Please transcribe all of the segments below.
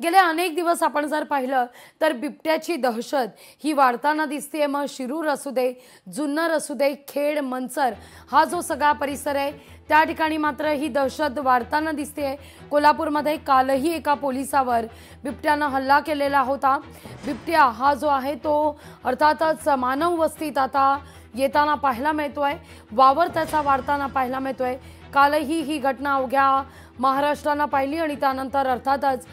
गेले अनेक दिवस आपण जर पाहिलं तर बिबट्याची दहशत ही वाढताना दिसते। मग शिरूर असू दे, जुन्नर असू दे, खेड, मंचर हा जो सगळा परिसर आहे त्या ठिकाणी मात्र ही दहशत वाढताना दिसते। कोल्हापूरमध्ये कालही एका पोलिसावर बिबट्यानं हल्ला केलेला होता। बिबट्या हा जो आहे तो अर्थातच मानव वस्तीत आता येताना पाहायला मिळतोय, वावर त्याचा वाढताना पाहायला मिळतोय। कालही ही घटना अवघ्या महाराष्ट्रानं पाहिली आणि त्यानंतर अर्थातच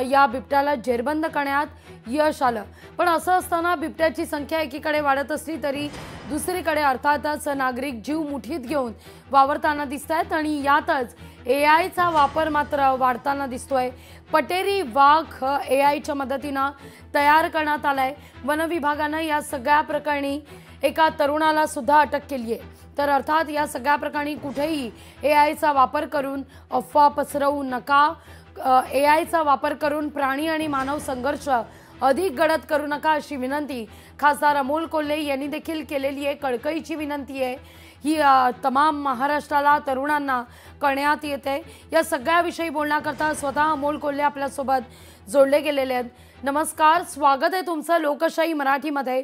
या बिबट्याला जेरबंद करण्यात यश आलं। पण असं असताना बिबट्याची संख्या एकीकडे वाढत असली तरी दुसरीकडे अर्थातच नागरिक जीव मुठीत घेऊन वावरताना दिसतायत आणि यातच एआयचा वापर मात्र वाढताना दिसतोय। पटेरी वाघ एआयच्या मदतीनं तयार करण्यात आलाय। वन विभागानं या सगळ्या प्रकरणी एका तरुणाला सुद्धा अटक केली आहे। तर अर्थात या सगळ्या प्रकरणी कुठेही एआयचा वापर करून अफवा पसरवू नका, एआयचा वापर करून प्राणी आणि मानव संघर्ष अधिक गडद करू नका अशी विनंती खासदार अमोल कोल्हे यांनी देखील केलेली आहे। कळकळीची विनंती आहे ही तमाम महाराष्ट्राला तरुणांना करण्यात येते। या सगळ्याविषयी बोलण्याकरता स्वतः अमोल कोल्हे आपल्यासोबत जोडले गेलेले आहेत। नमस्कार, स्वागत आहे तुमचं लोकशाही मराठीमध्ये।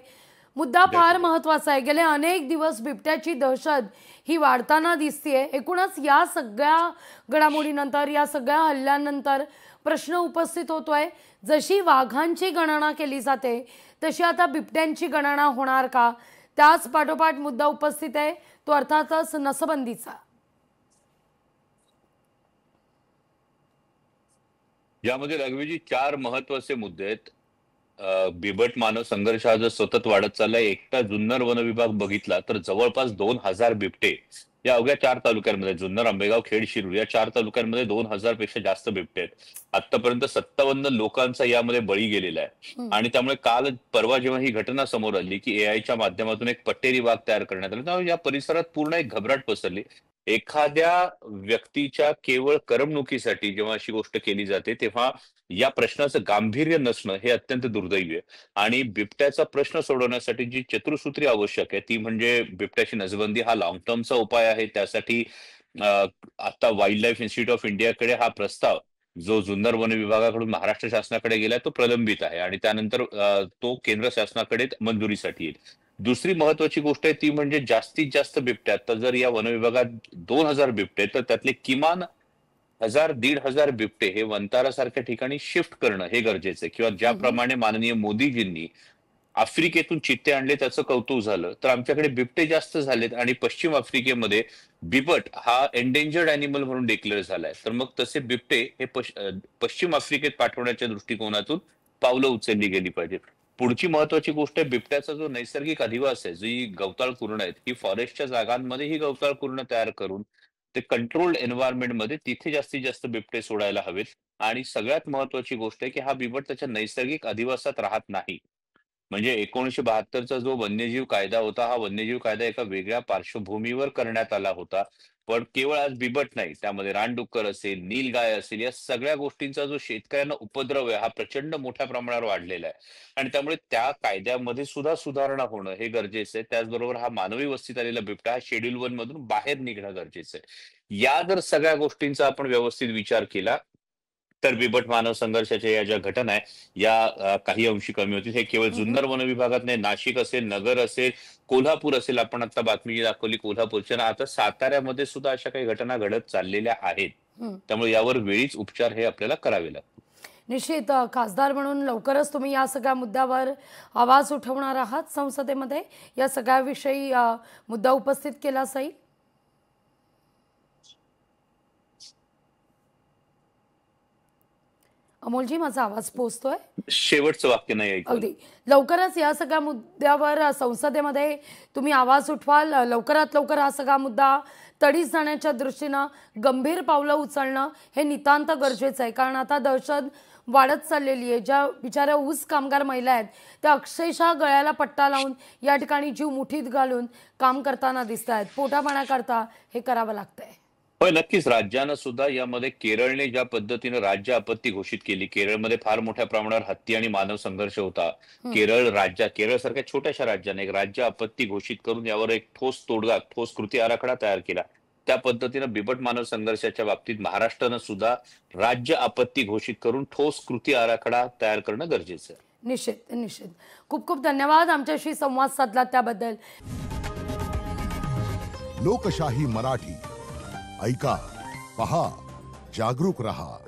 मुद्दा फार महत्त्वाचा आहे। गेले अनेक दिवस बिबट्याची दहशत ही वाढताना दिसतेय। एकूणच या सगळ्या घडामोडीनंतर, या सगळ्या हल्ल्यानंतर प्रश्न उपस्थित होतोय, जशी वाघांची गणना केली जाते तशी आता बिबट्यांची गणना होणार का? त्याच पाठोपाठ मुद्दा उपस्थित आहे तो अर्थातच नसबंदीचा। यामध्ये रघुवीजी 4 महत्वाचे मुद्दे आहेत। बिबट मानव संघर्ष हा जो सतत वाढत चाललाय, एकटा जुन्नर वन विभाग बघितला तर जवळपास 2000 बिबटे या अवघ्या 4 तालुक्यांमध्ये, जुन्नर, आंबेगाव, खेड, शिरूर या 4 तालुक्यांमध्ये 2000 पेक्षा जास्त बिबटे आहेत। आतापर्यंत 57 लोकांचा यामध्ये बळी गेलेला आहे। आणि त्यामुळे काल परवा जेव्हा ही घटना समोर आली की एआयच्या माध्यमातून एक पट्टेरी वाघ तयार करण्यात आला, तेव्हा या परिसरात पूर्ण एक घबराट पसरली। एखाद्या व्यक्तीच्या केवळ करमणुकीसाठी जेव्हा अशी गोष्ट केली जाते तेव्हा या प्रश्नाचं गांभीर्य नसणं हे अत्यंत दुर्दैवी आहे। आणि बिबट्याचा प्रश्न सोडवण्यासाठी जी चतुसूत्री आवश्यक आहे ती म्हणजे बिबट्याची नसबंदी हा लॉंग टर्मचा उपाय आहे। त्यासाठी आता वाईल्ड लाईफ इन्स्टिट्यूट ऑफ इंडियाकडे हा प्रस्ताव जो जुन्नर वन विभागाकडून महाराष्ट्र शासनाकडे गेलाय तो प्रलंबित आहे आणि त्यानंतर तो केंद्र शासनाकडे मंजुरीसाठी येईल। दुसरी महत्वाची गोष्ट आहे ती म्हणजे जास्तीत जास्त बिबट्या, तर जर या वन विभागात 2000 बिबटे तर त्यातले किमान 1000-1500 बिबटे हे वंतारासारख्या ठिकाणी शिफ्ट करणं हे गरजेचं आहे। किंवा ज्याप्रमाणे माननीय मोदीजींनी आफ्रिकेतून चित्ते आणले त्याचं कौतुक झालं, तर आमच्याकडे बिबटे जास्त झालेत आणि पश्चिम आफ्रिकेमध्ये बिबट हा एंडेंजर्ड अॅनिमल म्हणून डिक्लेअर झालाय। तर मग तसे बिबटे हे पश्चिम आफ्रिकेत पाठवण्याच्या दृष्टिकोनातून पावलं उचलली गेली पाहिजेत। पुढची महत्वाची गोष्ट आहे, बिबट्याचा जो नैसर्गिक अधिवास आहे, जी गवताळ कुरणं आहेत, ही फॉरेस्टच्या जागांमध्ये ही गवताळ कुरणं तयार करून ते कंट्रोल्ड एन्व्हायरमेंटमध्ये तिथे जास्तीत जास्त बिबटे सोडायला हवेत। आणि सगळ्यात महत्वाची गोष्ट आहे की हा बिबट त्याच्या नैसर्गिक अधिवासात राहत नाही। म्हणजे 1972चा जो वन्यजीव कायदा होता, हा वन्यजीव कायदा एका वेगळ्या पार्श्वभूमीवर करण्यात आला होता। पण केवळ आज बिबट नाही, त्यामध्ये रानडुक्कर असेल, नीलगाय असेल, या सगळ्या गोष्टींचा जो शेतकऱ्यांना उपद्रव आहे हा प्रचंड मोठ्या प्रमाणावर वाढलेला आहे। आणि त्यामुळे त्या कायद्यामध्ये सुद्धा सुधारणा होणं हे गरजेचं आहे। त्याचबरोबर हा मानवी वस्तीत आलेला बिबटा हा शेड्यूल 1 मधून बाहेर निघणं गरजेचं आहे। या जर सगळ्या गोष्टींचा आपण व्यवस्थित विचार केला तर बिबट मानव संघर्षाच्या या ज्या घटना आहे या काही अंशी कमी होतील। हे केवळ जुन्नर वन विभागात नाही, नाशिक असेल, नगर असेल, कोल्हापूर असेल, आपण आता बातमी जी दाखवली कोल्हापूरच्या, आता साताऱ्यामध्ये सुद्धा अशा काही घटना घडत चाललेल्या आहेत। त्यामुळे यावर वेळीच उपचार हे आपल्याला करावे लागतील। निश्चित खासदार म्हणून लवकरच तुम्ही या सगळ्या मुद्द्यावर आवाज उठवणार आहात संसदेमध्ये, या सगळ्याविषयी मुद्दा उपस्थित केला जाईल। अमोलजी, माझा आवाज पोहोचतोय? शेवटचं वाक्य नाही ऐकलं। अगदी लवकरच या सगळ्या मुद्द्यावर संसदेमध्ये तुम्ही आवाज उठवाल। लवकरात लवकर हा सगळा मुद्दा तडीस जाण्याच्या दृष्टीनं गंभीर पावलं उचलणं हे नितांत गरजेचं आहे। कारण आता दहशत वाढत चाललेली आहे। ज्या बिचाऱ्या ऊस कामगार महिला आहेत त्या अक्षरशः गळ्याला पट्टा लावून या ठिकाणी जीव मुठीत घालून काम करताना दिसत आहेत। पोटापाण्याकरता हे करावं लागतंय। होय, नक्कीच राज्यानं सुद्धा यामध्ये, केरळने ज्या पद्धतीने राज्य आपत्ती घोषित केली, केरळमध्ये फार मोठ्या प्रमाणावर हत्ती आणि मानव संघर्ष होता। केरळ सारख्या छोट्याशा राज्याने एक राज्य आपत्ती घोषित करून यावर एक ठोस तोडगा, ठोस कृती आराखडा तयार केला। त्या पद्धतीनं बिबट मानव संघर्षाच्या बाबतीत महाराष्ट्रानं सुद्धा राज्य आपत्ती घोषित करून ठोस कृती आराखडा तयार करणं गरजेचं आहे. निश्चित निश्चित. खूप खूप धन्यवाद आमच्याशी संवाद साधला त्याबद्दल. लोकशाही मराठी ऐका, पहा, जागरूक रहा.